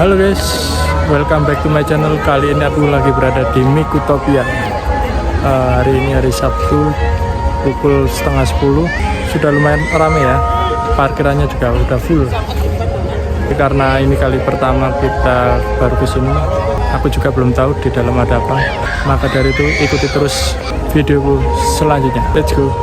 Halo guys, welcome back to my channel. Kali ini aku lagi berada di Mikutopia. Hari ini hari Sabtu, pukul setengah 10. Sudah lumayan ramai ya, parkirannya juga udah full. Karena ini kali pertama kita baru kesini, aku juga belum tahu di dalam ada apa. Maka dari itu ikuti terus videoku selanjutnya. Let's go.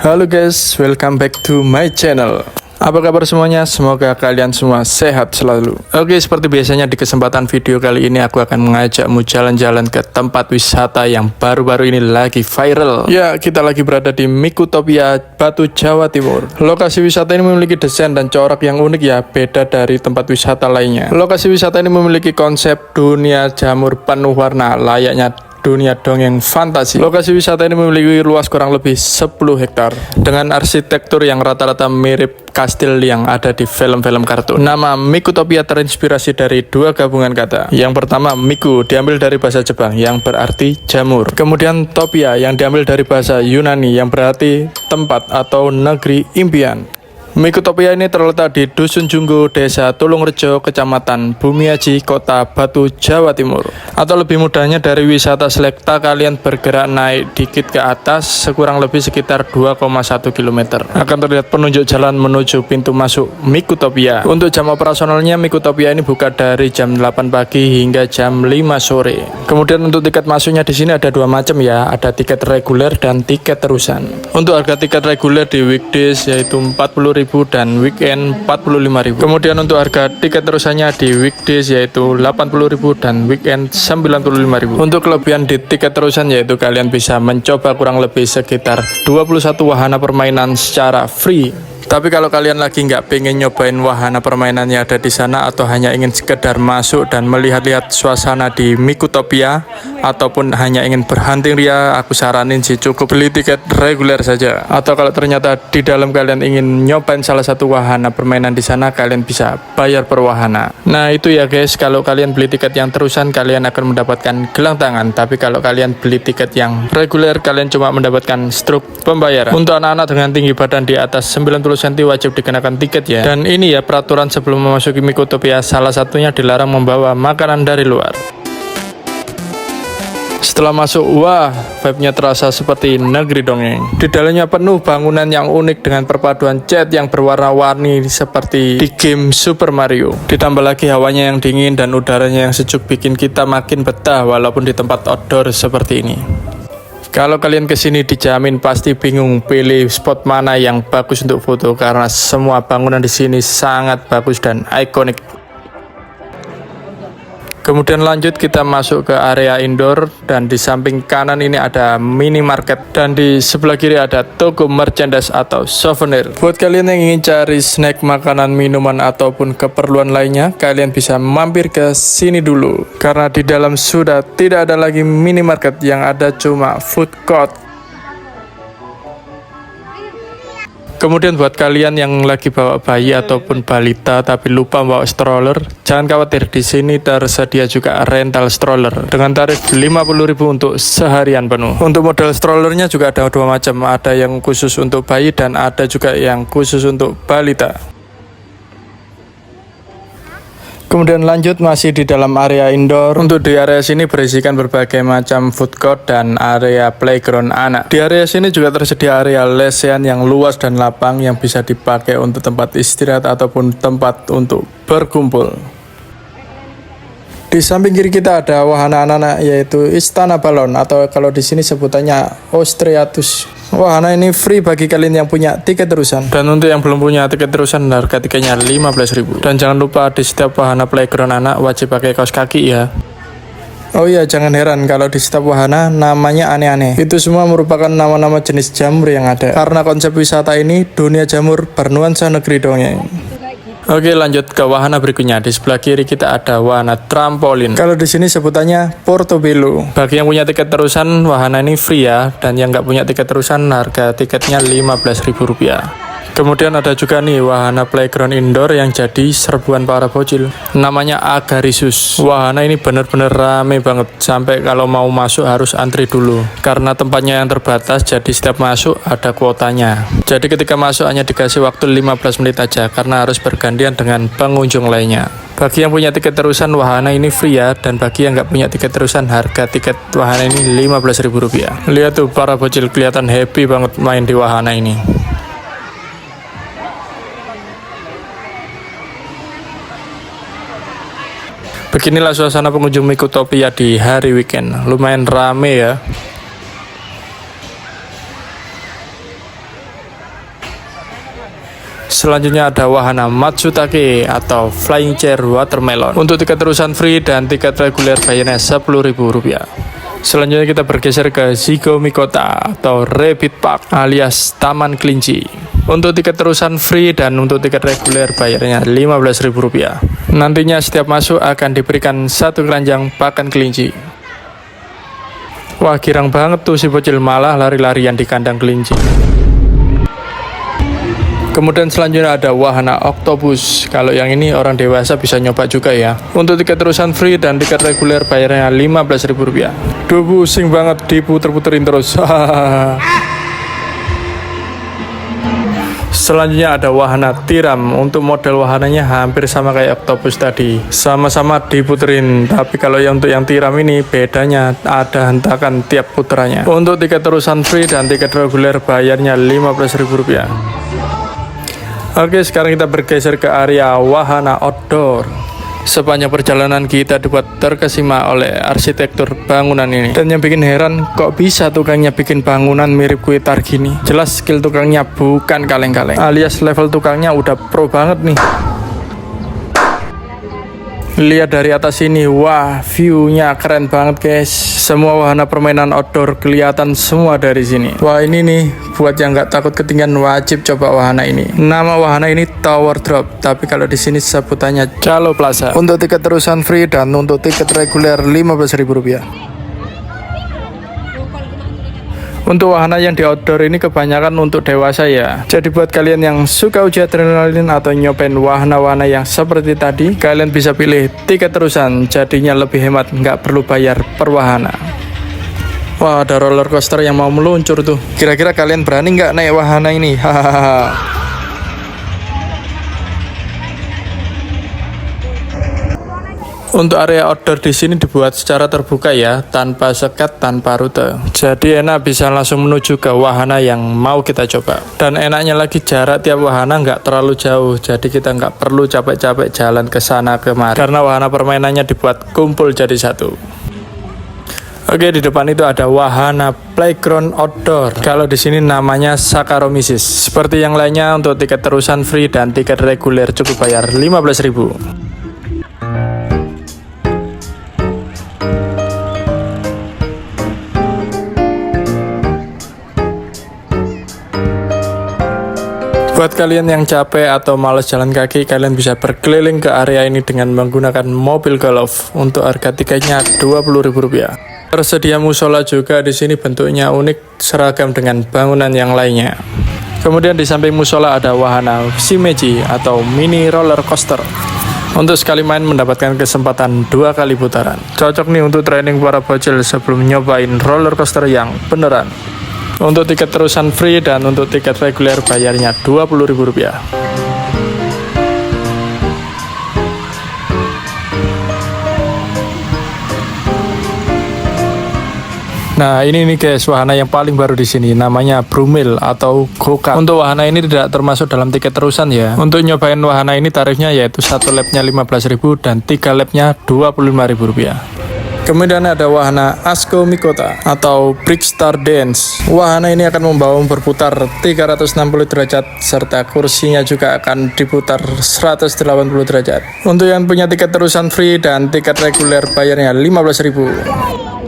Halo guys, welcome back to my channel. Apa kabar semuanya? Semoga kalian semua sehat selalu. Oke, seperti biasanya di kesempatan video kali ini aku akan mengajakmu jalan-jalan ke tempat wisata yang baru-baru ini lagi viral. Ya, kita lagi berada di Mikutopia, Batu, Jawa Timur. Lokasi wisata ini memiliki desain dan corak yang unik ya, beda dari tempat wisata lainnya. Lokasi wisata ini memiliki konsep dunia jamur penuh warna, layaknya dunia dongeng fantasi. Lokasi wisata ini memiliki luas kurang lebih 10 hektar dengan arsitektur yang rata-rata mirip kastil yang ada di film-film kartun. Nama Mikutopia terinspirasi dari dua gabungan kata. Yang pertama, Miku diambil dari bahasa Jepang yang berarti jamur. Kemudian Topia yang diambil dari bahasa Yunani yang berarti tempat atau negeri impian. Mikutopia ini terletak di Dusun Junggo, Desa Tulungrejo, Kecamatan Bumiaji, Kota Batu, Jawa Timur. Atau lebih mudahnya dari wisata Selekta, kalian bergerak naik dikit ke atas, sekurang lebih sekitar 2,1 km. Akan terlihat penunjuk jalan menuju pintu masuk Mikutopia. Untuk jam operasionalnya, Mikutopia ini buka dari jam 8 pagi hingga jam 5 sore. Kemudian untuk tiket masuknya di sini ada dua macam ya, ada tiket reguler dan tiket terusan. Untuk harga tiket reguler di weekdays yaitu 40.000 dan weekend 45.000. Kemudian untuk harga tiket terusannya di weekdays yaitu 80.000 dan weekend 95.000. Untuk kelebihan di tiket terusan yaitu kalian bisa mencoba kurang lebih sekitar 21 wahana permainan secara free. Tapi kalau kalian lagi nggak pengen nyobain wahana permainan yang ada di sana atau hanya ingin sekedar masuk dan melihat-lihat suasana di Mikutopia ataupun hanya ingin berhunting ria, aku saranin sih cukup beli tiket reguler saja. Atau kalau ternyata di dalam kalian ingin nyobain salah satu wahana permainan di sana, kalian bisa bayar per wahana. Nah itu ya guys, kalau kalian beli tiket yang terusan kalian akan mendapatkan gelang tangan. Tapi kalau kalian beli tiket yang reguler, kalian cuma mendapatkan struk pembayaran. Untuk anak-anak dengan tinggi badan di atas 90 cm wajib dikenakan tiket ya. Dan ini ya peraturan sebelum memasuki Mikutopia, salah satunya dilarang membawa makanan dari luar. Setelah masuk, wah, vibe-nya terasa seperti negeri dongeng. Di dalamnya penuh bangunan yang unik dengan perpaduan cat yang berwarna-warni seperti di game Super Mario. Ditambah lagi hawanya yang dingin dan udaranya yang sejuk bikin kita makin betah walaupun di tempat outdoor seperti ini. Kalau kalian kesini dijamin pasti bingung pilih spot mana yang bagus untuk foto karena semua bangunan di sini sangat bagus dan ikonik. Kemudian lanjut kita masuk ke area indoor dan di samping kanan ini ada minimarket dan di sebelah kiri ada toko merchandise atau souvenir. Buat kalian yang ingin cari snack, makanan, minuman ataupun keperluan lainnya, kalian bisa mampir ke sini dulu karena di dalam sudah tidak ada lagi minimarket, yang ada cuma food court. Kemudian buat kalian yang lagi bawa bayi ataupun balita tapi lupa bawa stroller, jangan khawatir, di sini tersedia juga rental stroller dengan tarif 50.000 untuk seharian penuh. Untuk model strollernya juga ada dua macam, ada yang khusus untuk bayi dan ada juga yang khusus untuk balita. Kemudian lanjut masih di dalam area indoor. Untuk di area sini berisikan berbagai macam food court dan area playground anak. Di area sini juga tersedia area lesehan yang luas dan lapang yang bisa dipakai untuk tempat istirahat ataupun tempat untuk berkumpul. Di samping kiri kita ada wahana anak-anak yaitu Istana Balon atau kalau di sini sebutannya Ostriatus. Wahana ini free bagi kalian yang punya tiket terusan. Dan untuk yang belum punya tiket terusan harga tiketnya 15.000. Dan jangan lupa di setiap wahana playground anak wajib pakai kaos kaki ya. Oh iya, jangan heran kalau di setiap wahana namanya aneh-aneh. Itu semua merupakan nama-nama jenis jamur yang ada. Karena konsep wisata ini dunia jamur bernuansa negeri dongeng. Oke, lanjut ke wahana berikutnya. Di sebelah kiri kita ada wahana trampolin. Kalau di sini sebutannya Portobello. Bagi yang punya tiket terusan, wahana ini free ya. Dan yang nggak punya tiket terusan, harga tiketnya Rp15.000. Kemudian ada juga nih wahana playground indoor yang jadi serbuan para bocil. Namanya Agarisus. Wahana ini bener-bener rame banget. Sampai kalau mau masuk harus antri dulu. Karena tempatnya yang terbatas, jadi setiap masuk ada kuotanya. Jadi ketika masuk hanya dikasih waktu 15 menit aja. Karena harus bergantian dengan pengunjung lainnya. Bagi yang punya tiket terusan, wahana ini free ya. Dan bagi yang nggak punya tiket terusan, harga tiket wahana ini Rp15.000. Lihat tuh, para bocil kelihatan happy banget main di wahana ini. Beginilah suasana pengunjung Mikotopia di hari weekend. Lumayan rame ya. Selanjutnya ada wahana Matsutake atau Flying Chair Watermelon. Untuk tiket terusan free dan tiket reguler bayarnya Rp10.000. Selanjutnya kita bergeser ke Zigo Mikota atau Rabbit Park alias Taman Kelinci. Untuk tiket terusan free dan untuk tiket reguler bayarnya Rp15.000. Nantinya setiap masuk akan diberikan satu keranjang pakan kelinci. Wah, girang banget tuh si bocil, malah lari-larian di kandang kelinci. Kemudian selanjutnya ada wahana Octopus. Kalau yang ini orang dewasa bisa nyoba juga ya. Untuk tiket terusan free dan tiket reguler bayarnya Rp15.000. Duh, pusing banget diputer-puterin terus. Selanjutnya ada wahana tiram. Untuk model wahananya hampir sama kayak Octopus tadi, sama-sama diputerin. Tapi kalau untuk yang tiram ini bedanya ada hentakan tiap puterannya. Untuk tiket terusan free dan tiket reguler bayarnya Rp15.000. Oke, sekarang kita bergeser ke area wahana outdoor. Sepanjang perjalanan kita dibuat terkesima oleh arsitektur bangunan ini. Dan yang bikin heran, kok bisa tukangnya bikin bangunan mirip kuitar gini? Jelas skill tukangnya bukan kaleng-kaleng, alias level tukangnya udah pro banget nih. Lihat dari atas ini, wah, view-nya keren banget guys. Semua wahana permainan outdoor kelihatan semua dari sini. Wah, ini nih, buat yang nggak takut ketinggian wajib coba wahana ini. Nama wahana ini Tower Drop, tapi kalau di sini sebutannya Calo Plaza. Untuk tiket terusan free dan untuk tiket reguler Rp15.000. Untuk wahana yang di outdoor ini kebanyakan untuk dewasa ya. Jadi buat kalian yang suka uji adrenalin atau nyobain wahana-wahana yang seperti tadi, kalian bisa pilih tiket terusan, jadinya lebih hemat, nggak perlu bayar per wahana. Wah, ada roller coaster yang mau meluncur tuh. Kira-kira kalian berani nggak naik wahana ini? Hahaha. Untuk area outdoor di sini dibuat secara terbuka ya, tanpa sekat, tanpa rute. Jadi enak bisa langsung menuju ke wahana yang mau kita coba. Dan enaknya lagi jarak tiap wahana nggak terlalu jauh, jadi kita nggak perlu capek-capek jalan ke sana kemari. Karena wahana permainannya dibuat kumpul jadi satu. Oke, di depan itu ada wahana playground outdoor. Kalau di sini namanya Saccharomyces. Seperti yang lainnya, untuk tiket terusan free dan tiket reguler cukup bayar Rp15.000. Buat kalian yang capek atau malas jalan kaki, kalian bisa berkeliling ke area ini dengan menggunakan mobil golf. Untuk harga tiketnya Rp20.000. Tersedia musola juga di sini, bentuknya unik, seragam dengan bangunan yang lainnya. Kemudian di samping musola ada wahana Shimeji atau mini roller coaster. Untuk sekali main mendapatkan kesempatan 2 kali putaran. Cocok nih untuk training para bocil sebelum nyobain roller coaster yang beneran. Untuk tiket terusan free dan untuk tiket reguler bayarnya Rp20.000. Nah, ini nih guys, wahana yang paling baru di sini, namanya Brumil atau Go-Kart. Untuk wahana ini tidak termasuk dalam tiket terusan ya. Untuk nyobain wahana ini tarifnya yaitu 1 lapnya Rp15.000 dan 3 lapnya Rp25.000. Kemudian ada wahana Asko Mikota atau Brickstar Dance. Wahana ini akan membawamu berputar 360 derajat serta kursinya juga akan diputar 180 derajat. Untuk yang punya tiket terusan free dan tiket reguler bayarnya 15.000.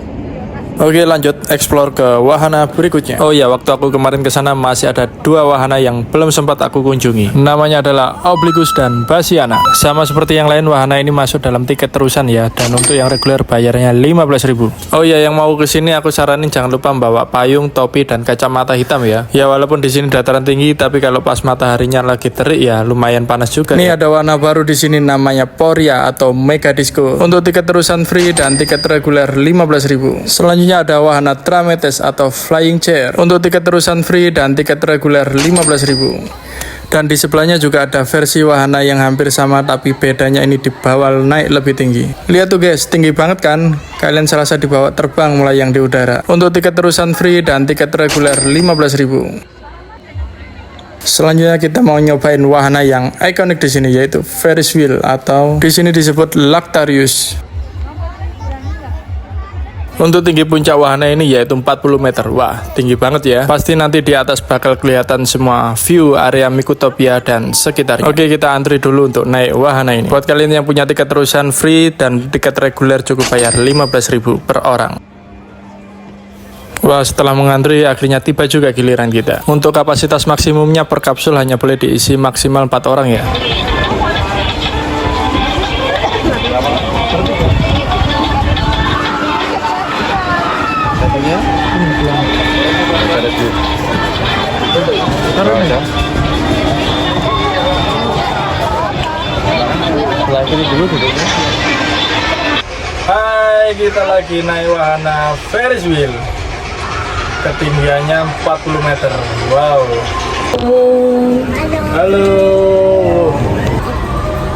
Oke, lanjut explore ke wahana berikutnya. Oh ya, waktu aku kemarin ke sana masih ada dua wahana yang belum sempat aku kunjungi. Namanya adalah Obligus dan Basiana. Sama seperti yang lain, wahana ini masuk dalam tiket terusan ya, dan untuk yang reguler bayarnya 15.000. Oh ya, yang mau ke sini aku saranin jangan lupa bawa payung, topi dan kacamata hitam ya. Ya walaupun di sini dataran tinggi, tapi kalau pas mataharinya lagi terik ya lumayan panas juga. Ini ada warna baru di sini namanya Poria atau Mega Disco. Untuk tiket terusan free dan tiket reguler 15.000. Selanjutnya ada wahana Trametes atau Flying Chair. Untuk tiket terusan free dan tiket reguler 15.000. Dan di sebelahnya juga ada versi wahana yang hampir sama, tapi bedanya ini dibawa naik lebih tinggi. Lihat tuh guys, tinggi banget kan? Kalian serasa dibawa terbang melayang di udara. Untuk tiket terusan free dan tiket reguler 15.000. Selanjutnya kita mau nyobain wahana yang ikonik di sini, yaitu Ferris wheel atau di sini disebut Lactarius. Untuk tinggi puncak wahana ini yaitu 40 meter. Wah, tinggi banget ya. Pasti nanti di atas bakal kelihatan semua view area Mikutopia dan sekitarnya. Oke, kita antri dulu untuk naik wahana ini. Buat kalian yang punya tiket terusan free dan tiket reguler cukup bayar 15.000 per orang. Wah, setelah mengantri akhirnya tiba juga giliran kita. Untuk kapasitas maksimumnya per kapsul hanya boleh diisi maksimal 4 orang ya. Hai, kita lagi naik wahana Ferris wheel. Ketinggiannya 40 meter. Wow. Halo.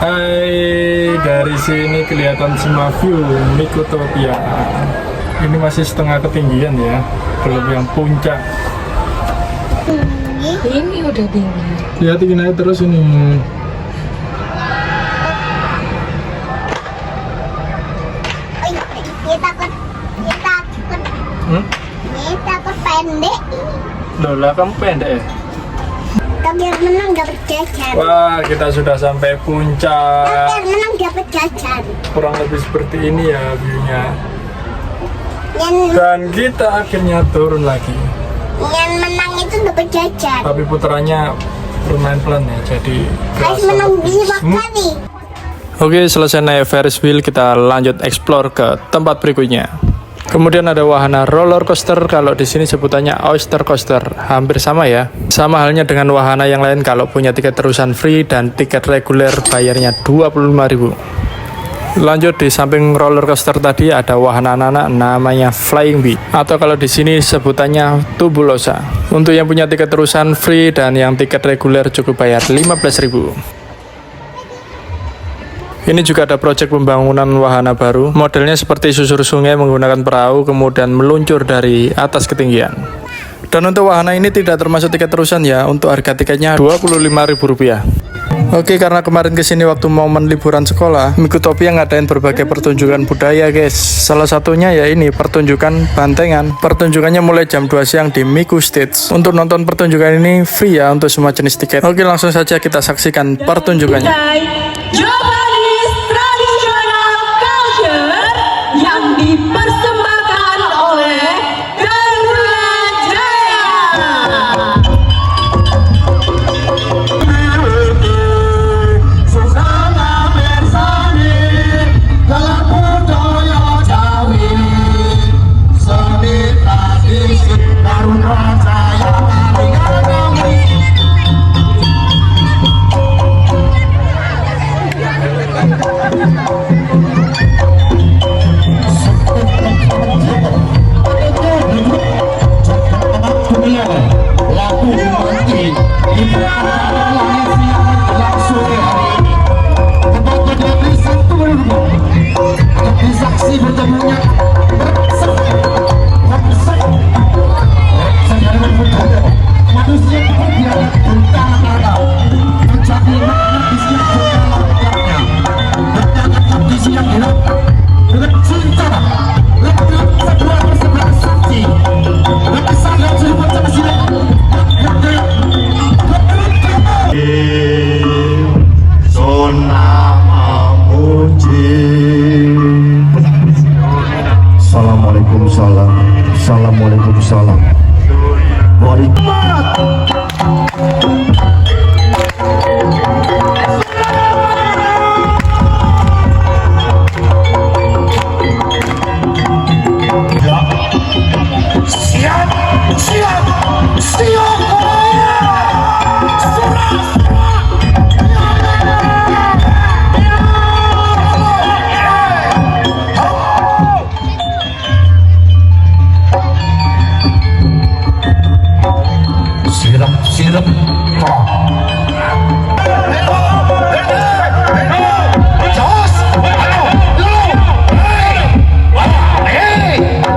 Hai, dari sini kelihatan semua view Mikutopia. Ini masih setengah ketinggian ya, belum yang puncak. Ini udah tinggi. Ya, tinggi naik terus ini. Kita pendek. Loh lah, kamu pendek ya? Biar menang dapat jajan. Wah, kita sudah sampai puncak. Biar menang dapat jajan. Kurang lebih seperti ini ya view-nya. Dan kita akhirnya turun lagi. Yang menang itu dapat jajan. Tapi putarannya lumayan pelan ya, jadi Harus menang 5 kali. Oke, selesai naik Ferris wheel, kita lanjut explore ke tempat berikutnya. Kemudian ada wahana roller coaster, kalau di sini sebutannya oyster coaster, hampir sama ya. Sama halnya dengan wahana yang lain, kalau punya tiket terusan free dan tiket reguler bayarnya 25.000. Lanjut di samping roller coaster tadi ada wahana anak-anak namanya Flying Bee, atau kalau di sini sebutannya Tubulosa. Untuk yang punya tiket terusan free dan yang tiket reguler cukup bayar 15.000. Ini juga ada proyek pembangunan wahana baru, modelnya seperti susur sungai menggunakan perahu kemudian meluncur dari atas ketinggian. Dan untuk wahana ini tidak termasuk tiket terusan ya, untuk harga tiketnya Rp25.000. Oke, karena kemarin kesini waktu momen liburan sekolah, Mikutopia ngadain berbagai pertunjukan budaya guys. Salah satunya ya ini, pertunjukan bantengan. Pertunjukannya mulai jam 2 siang di Miku Stage. Untuk nonton pertunjukan ini free ya untuk semua jenis tiket. Oke, langsung saja kita saksikan pertunjukannya. Yang dipersembahkan oleh Garuda Jaya. Susana bersani dalam budaya Jawi, seni tradisi Garuda Jaya. sirup. Jos,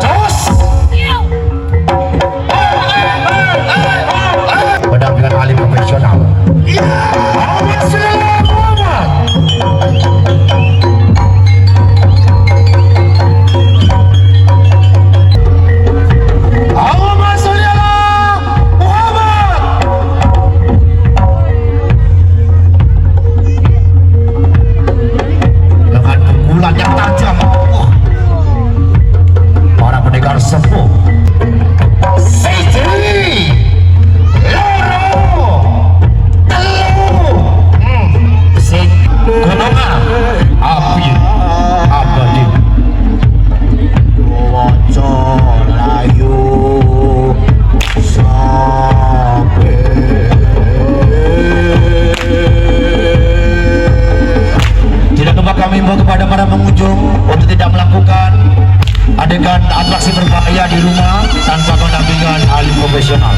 Jos. Pendampingan ahli profesional. Dengan pukulan yang tajam, para pendekar sepuh Siti Loro Telu Gunungan Api Abadi Waco Layu Sampai. Tidak lupa kami himbau kepada para pengunjung untuk tidak melakukan adegan atraksi berbahaya di rumah tanpa pendampingan ahli profesional.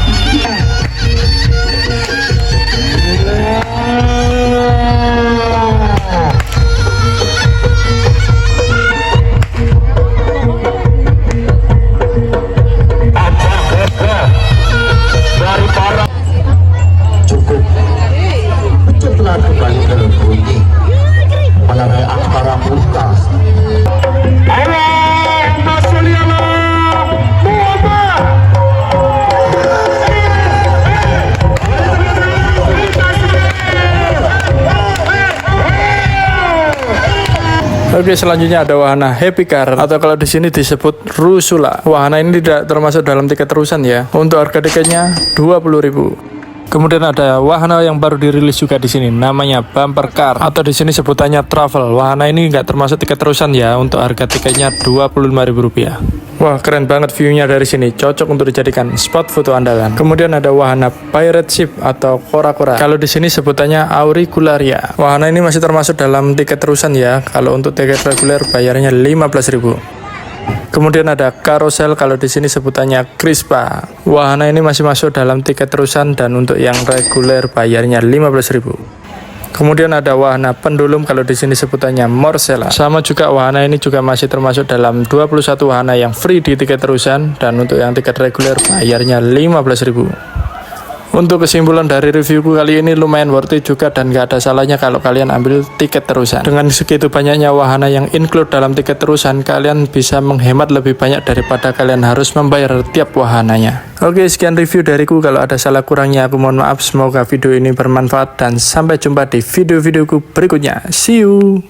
Dari para cukup cepatlah kembali ke bunyi melalui aksara murtas. Allahumma sholli ala Muhammad. Oke, selanjutnya ada wahana Happy Car atau kalau di sini disebut Rusula. Wahana ini tidak termasuk dalam tiket terusan ya. Untuk harga tiketnya 20.000. Kemudian ada wahana yang baru dirilis juga di sini, namanya Bumper Car atau di sini sebutannya Travel. Wahana ini nggak termasuk tiket terusan ya. Untuk harga tiketnya Rp25.000. Wah, keren banget view-nya dari sini, cocok untuk dijadikan spot foto andalan. Kemudian ada wahana Pirate Ship atau Kora-Kora. Kalau di sini sebutannya Auricularia. Wahana ini masih termasuk dalam tiket terusan ya. Kalau untuk tiket reguler bayarnya 15.000. Kemudian ada Carousel, kalau di sini sebutannya Crispa. Wahana ini masih masuk dalam tiket terusan dan untuk yang reguler bayarnya 15.000. Kemudian ada wahana Pendulum, kalau di sini sebutannya Morsella. Sama juga wahana ini juga masih termasuk dalam 21 wahana yang free di tiket terusan dan untuk yang tiket reguler bayarnya 15.000. Untuk kesimpulan dari reviewku kali ini lumayan worth it juga dan gak ada salahnya kalau kalian ambil tiket terusan. Dengan segitu banyaknya wahana yang include dalam tiket terusan, kalian bisa menghemat lebih banyak daripada kalian harus membayar tiap wahananya. Oke, sekian review dariku. Kalau ada salah kurangnya aku mohon maaf. Semoga video ini bermanfaat dan sampai jumpa di video-videoku berikutnya. See you.